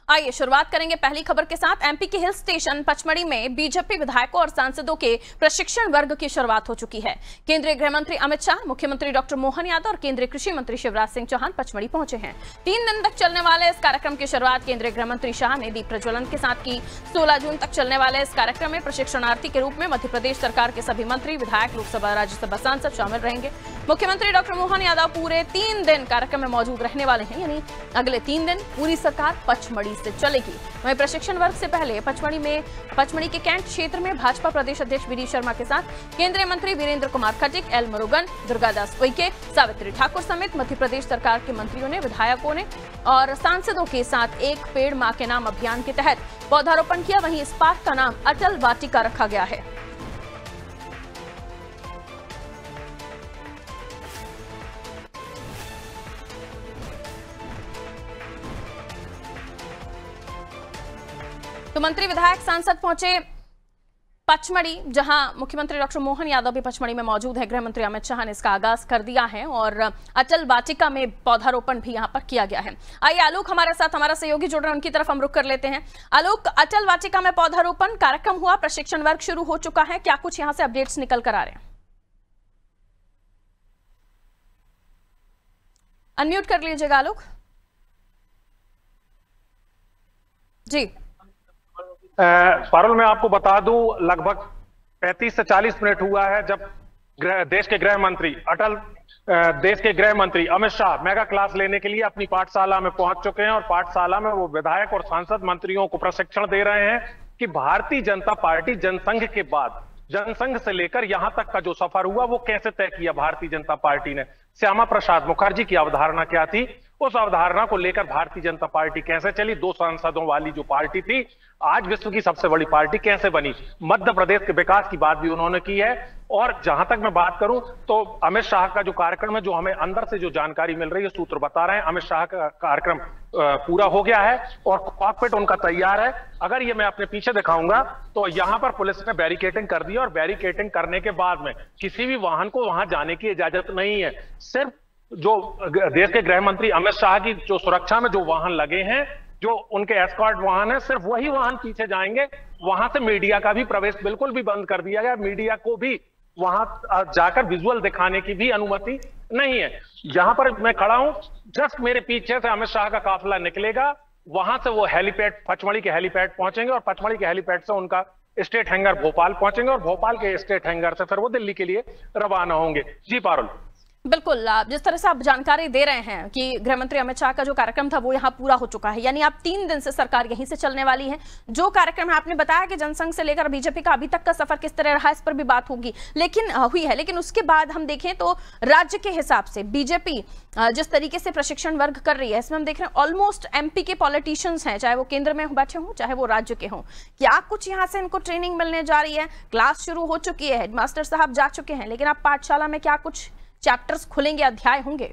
आइए शुरुआत करेंगे पहली खबर के साथ। एमपी के हिल स्टेशन पचमढ़ी में बीजेपी विधायकों और सांसदों के प्रशिक्षण वर्ग की शुरुआत हो चुकी है। केंद्रीय गृह मंत्री अमित शाह, मुख्यमंत्री डॉक्टर मोहन यादव और केंद्रीय कृषि मंत्री शिवराज सिंह चौहान पचमढ़ी पहुंचे हैं। 3 दिन तक चलने वाले इस कार्यक्रम की शुरुआत केंद्रीय गृह मंत्री शाह ने दीप प्रज्वलन के साथ की। 16 जून तक चलने वाले इस कार्यक्रम में प्रशिक्षणार्थी के रूप में मध्य प्रदेश सरकार के सभी मंत्री, विधायक, लोकसभा राज्यसभा सांसद शामिल रहेंगे। मुख्यमंत्री डॉक्टर मोहन यादव पूरे 3 दिन कार्यक्रम में मौजूद रहने वाले हैं, यानी अगले 3 दिन पूरी सरकार पचमढ़ी से चलेगी। वहीं प्रशिक्षण वर्ग से पहले पचमढ़ी के कैंट क्षेत्र में भाजपा प्रदेश अध्यक्ष वीडी शर्मा के साथ केंद्रीय मंत्री वीरेंद्र कुमार खटिक, एल मुरुगन, दुर्गादास उइके, सावित्री ठाकुर समेत मध्य प्रदेश सरकार के मंत्रियों ने, विधायकों ने और सांसदों के साथ एक पेड़ मां के नाम अभियान के तहत पौधारोपण किया। वहीं इस पार्क का नाम अटल वाटिका रखा गया है। तो मंत्री, विधायक, सांसद पहुंचे पचमढ़ी, जहां मुख्यमंत्री डॉक्टर मोहन यादव भी पचमढ़ी में मौजूद है। गृह मंत्री अमित शाह ने इसका आगाज कर दिया है और अटल वाटिका में पौधारोपण भी यहां पर किया गया है। आइए आलोक हमारे साथ, हमारा सहयोगी जुड़ रहे हैं, उनकी तरफ हम रुख कर लेते हैं। आलोक, अटल वाटिका में पौधारोपण कार्यक्रम हुआ, प्रशिक्षण वर्ग शुरू हो चुका है, क्या कुछ यहां से अपडेट्स निकल कर आ रहे हैं? अनम्यूट कर लीजिएगा आलोक जी। पारुल, मैं आपको बता दूं, लगभग 35 से 40 मिनट हुआ है जब देश के गृह मंत्री अमित शाह मेगा क्लास लेने के लिए अपनी पाठशाला में पहुंच चुके हैं और पाठशाला में वो विधायक और सांसद मंत्रियों को प्रशिक्षण दे रहे हैं कि भारतीय जनता पार्टी जनसंघ के बाद, जनसंघ से लेकर यहां तक का जो सफर हुआ वो कैसे तय किया भारतीय जनता पार्टी ने। श्यामा प्रसाद मुखर्जी की अवधारणा क्या थी, उस अवधारणा को लेकर भारतीय जनता पार्टी कैसे चली, 2 सांसदों वाली जो पार्टी थी आज विश्व की सबसे बड़ी पार्टी कैसे बनी, मध्य प्रदेश के विकास की बात भी उन्होंने की है। और जहां तक मैं बात करूं तो अमित शाह का जो कार्यक्रम है, जो हमें अंदर से जो जानकारी मिल रही है, सूत्र बता रहे हैं अमित शाह का कार्यक्रम पूरा हो गया है और कॉकपिट उनका तैयार है। अगर ये मैं अपने पीछे दिखाऊंगा तो यहां पर पुलिस ने बैरिकेडिंग कर दी और बैरिकेडिंग करने के बाद में किसी भी वाहन को वहां जाने की इजाजत नहीं है। सिर्फ जो देश के गृह मंत्री अमित शाह की जो सुरक्षा में जो वाहन लगे हैं, जो उनके एस्कॉर्ट वाहन है, सिर्फ वही वाहन पीछे जाएंगे। वहां से मीडिया का भी प्रवेश बिल्कुल भी बंद कर दिया गया, मीडिया को भी वहां जाकर विजुअल दिखाने की भी अनुमति नहीं है। यहां पर मैं खड़ा हूं, जस्ट मेरे पीछे से अमित शाह का काफिला निकलेगा, वहां से वो हेलीपैड, पचमढ़ी के हेलीपैड पहुंचेंगे और पचमढ़ी के हेलीपैड से उनका स्टेट हैंगर भोपाल पहुंचेंगे और भोपाल के स्टेट हैंगर से फिर वो दिल्ली के लिए रवाना होंगे। जी पारुल। बिल्कुल, जिस तरह से आप जानकारी दे रहे हैं कि गृह मंत्री अमित शाह का जो कार्यक्रम था वो यहाँ पूरा हो चुका है, यानी आप 3 दिन से सरकार यहीं से चलने वाली है। जो कार्यक्रम है, आपने बताया कि जनसंघ से लेकर बीजेपी का अभी तक का सफर किस तरह रहा, इस पर भी बात होगी, लेकिन हुई है। लेकिन उसके बाद हम देखें तो राज्य के हिसाब से बीजेपी जिस तरीके से प्रशिक्षण वर्ग कर रही है, इसमें हम देख रहे हैं ऑलमोस्ट एमपी के पॉलिटिशियंस हैं, चाहे वो केंद्र में बैठे हों चाहे वो राज्य के हों। क्या कुछ यहाँ से इनको ट्रेनिंग मिलने जा रही है? क्लास शुरू हो चुकी है, हेडमास्टर साहब जा चुके हैं, लेकिन आप पाठशाला में क्या कुछ चैप्टर्स खुलेंगे, अध्याय होंगे?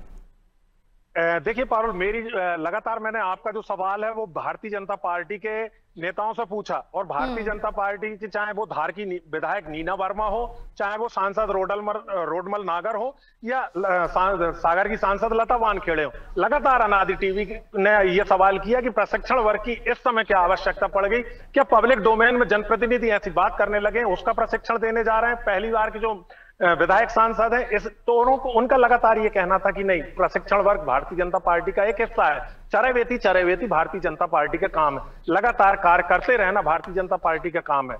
देखिए पारुल, मेरी लगातार मैंने आपका जो सवाल है वो भारतीय जनता पार्टी के नेताओं से पूछा और भारतीय जनता पार्टी की, चाहे वो धार की विधायक नीना वर्मा हो, चाहे वो सांसद रोडमल नागर हो या सागर की सांसद लता वानखेड़े हो, लगातार अनादि टीवी ने यह सवाल किया कि प्रशिक्षण वर्ग की इस समय क्या आवश्यकता पड़ गई, क्या पब्लिक डोमेन में जनप्रतिनिधि ऐसी बात करने लगे, उसका प्रशिक्षण देने जा रहे हैं। पहली बार की जो विधायक सांसद है, इस दोनों को उनका लगातार ये कहना था कि नहीं, प्रशिक्षण वर्ग भारतीय जनता पार्टी का एक हिस्सा है, चरैवेती भारतीय जनता पार्टी का काम है, लगातार कार्य करते रहना भारतीय जनता पार्टी का काम है।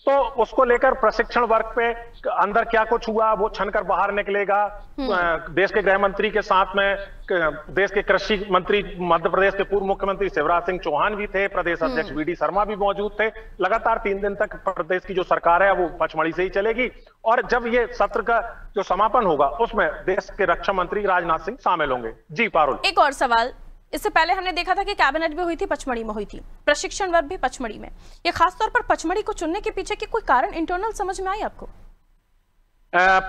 तो उसको लेकर प्रशिक्षण वर्ग पे अंदर क्या कुछ हुआ वो छनकर बाहर निकलेगा। देश के गृह मंत्री के साथ में देश के कृषि मंत्री, मध्य प्रदेश के पूर्व मुख्यमंत्री शिवराज सिंह चौहान भी थे, प्रदेश अध्यक्ष वीडी शर्मा भी मौजूद थे। लगातार 3 दिन तक प्रदेश की जो सरकार है वो पचमढ़ी से ही चलेगी और जब ये सत्र का जो समापन होगा उसमें देश के रक्षा मंत्री राजनाथ सिंह शामिल होंगे। जी पारुल, एक और सवाल, इससे पहले हमने देखा था कि कैबिनेट भी हुई थी, पचमढ़ी में हुई थी, प्रशिक्षण वर्ग भी पचमढ़ी में। ये खासतौर पर पचमढ़ी को चुनने के पीछे की कोई कारण इंटरनल समझ में आई आपको?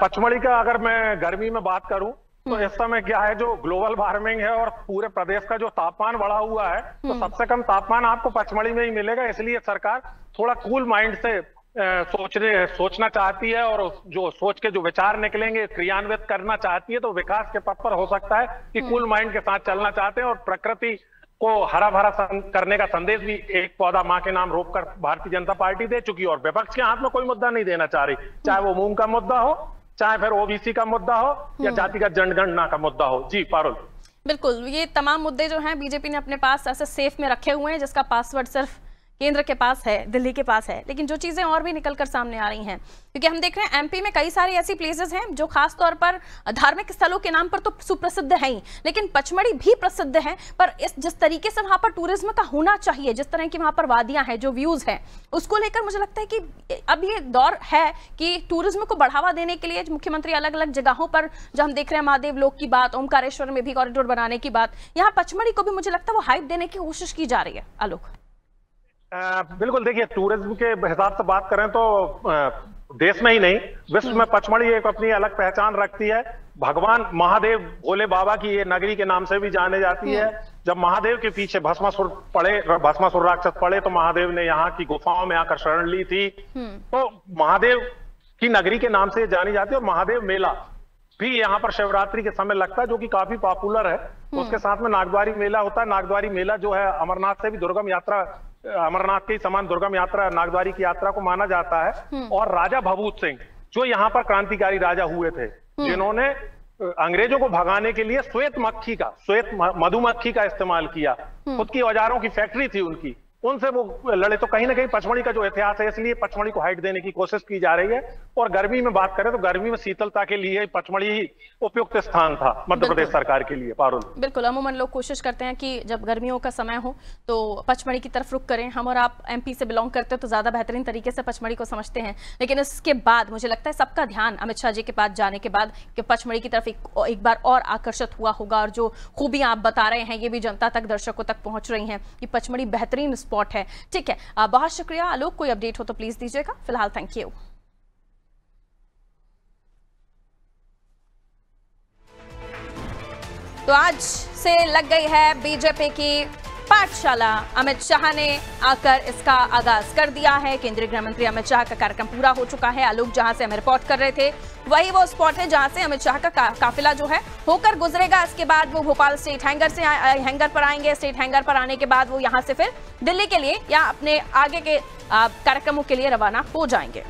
पचमढ़ी का अगर मैं गर्मी में बात करूं तो इस समय क्या है, जो ग्लोबल वार्मिंग है और पूरे प्रदेश का जो तापमान बढ़ा हुआ है, तो सबसे कम तापमान आपको पचमढ़ी में ही मिलेगा। इसलिए सरकार थोड़ा कूल माइंड से सोचना चाहती है और जो सोच के जो विचार निकलेंगे क्रियान्वित करना चाहती है, तो विकास के पथ पर हो सकता है कि कूल माइंड के साथ चलना चाहते हैं और प्रकृति को हरा भरा करने का संदेश भी एक पौधा मां के नाम रोपकर भारतीय जनता पार्टी दे चुकी, और विपक्ष के हाथ में कोई मुद्दा नहीं देना चाह रही, चाहे वो मूंग का मुद्दा हो, चाहे फिर ओबीसी का मुद्दा हो या जातिगत जनगणना का मुद्दा हो। जी पारुल, बिल्कुल, ये तमाम मुद्दे जो हैं बीजेपी ने अपने पास ऐसे सेफ में रखे हुए हैं जिसका पासवर्ड सिर्फ केंद्र के पास है, दिल्ली के पास है। लेकिन जो चीजें और भी निकलकर सामने आ रही हैं, क्योंकि हम देख रहे हैं एमपी में कई सारी ऐसी प्लेसेस हैं जो खास तौर पर धार्मिक स्थलों के नाम पर तो सुप्रसिद्ध है ही, लेकिन पचमढ़ी भी प्रसिद्ध है। पर जिस तरीके से वहां पर टूरिज्म का होना चाहिए, जिस तरह की वहां पर वादियां हैं, जो व्यूज हैं, उसको लेकर मुझे लगता है कि अब ये दौर है कि टूरिज्म को बढ़ावा देने के लिए मुख्यमंत्री अलग अलग जगहों पर, जो हम देख रहे हैं महादेव लोक की बात, ओमकारेश्वर में भी कॉरिडोर बनाने की बात, यहाँ पचमढ़ी को भी मुझे लगता है वो हाइप देने की कोशिश की जा रही है। आलोक, बिल्कुल, देखिए टूरिज्म के हिसाब से बात करें तो देश में ही नहीं विश्व में पचमढ़ी एक अपनी अलग पहचान रखती है। भगवान महादेव भोले बाबा की ये नगरी के नाम से भी जाने जाती है। जब महादेव के पीछे भस्मासुर राक्षस पड़े तो महादेव ने यहाँ की गुफाओं में आकर शरण ली थी, तो महादेव की नगरी के नाम से जानी जाती है। और महादेव मेला भी यहाँ पर शिवरात्रि के समय लगता है, जो कि काफी पॉपुलर है। उसके साथ में नागद्वारी मेला होता है। नागद्वारी मेला जो है अमरनाथ से भी दुर्गम यात्रा, अमरनाथ के समान दुर्गम यात्रा नागद्वारी की यात्रा को माना जाता है। और राजा भभूत सिंह जो यहाँ पर क्रांतिकारी राजा हुए थे, जिन्होंने अंग्रेजों को भगाने के लिए श्वेत मधुमक्खी का इस्तेमाल किया, खुद की औजारों की फैक्ट्री थी उनकी, उनसे वो लड़े। तो कहीं ना कहीं पचमढ़ी का जो इतिहास है, इसलिए पचमढ़ी को हाइट देने की कोशिश की जा रही है। और गर्मी में बात करें तो गर्मी में शीतलता के लिए पचमढ़ी ही उपयुक्त स्थान था मध्य प्रदेश सरकार के लिए। पारुल, बिल्कुल, अमूमन लोग कोशिश करते हैं कि जब गर्मियों का समय हो तो पचमढ़ी की तरफ रुख करें। हम और आप एमपी से बिलोंग करते हैं तो ज्यादा बेहतरीन तरीके से पचमढ़ी को समझते हैं। लेकिन इसके बाद मुझे लगता है सबका ध्यान अमित शाह जी के पास जाने के बाद कि पचमढ़ी की तरफ एक बार और आकर्षित हुआ होगा। और जो खूबियां आप बता रहे हैं ये भी जनता तक, दर्शकों तक पहुंच रही हैं कि पचमढ़ी बेहतरीन स्पॉट है। ठीक है, बहुत शुक्रिया आलोक। कोई अपडेट हो तो प्लीज दीजिएगा। फिलहाल थैंक यू। तो आज से लग गई है बीजेपी की पाठशाला। अमित शाह ने आकर इसका आगाज कर दिया है। केंद्रीय गृह मंत्री अमित शाह का कार्यक्रम पूरा हो चुका है। आलोक जहां से हमें रिपोर्ट कर रहे थे वही वो स्पॉट है जहां से अमित शाह का काफिला जो है होकर गुजरेगा। इसके बाद वो भोपाल स्टेट हैंगर पर आएंगे। स्टेट हैंगर पर आने के बाद वो यहां से फिर दिल्ली के लिए या अपने आगे के कार्यक्रमों के लिए रवाना हो जाएंगे।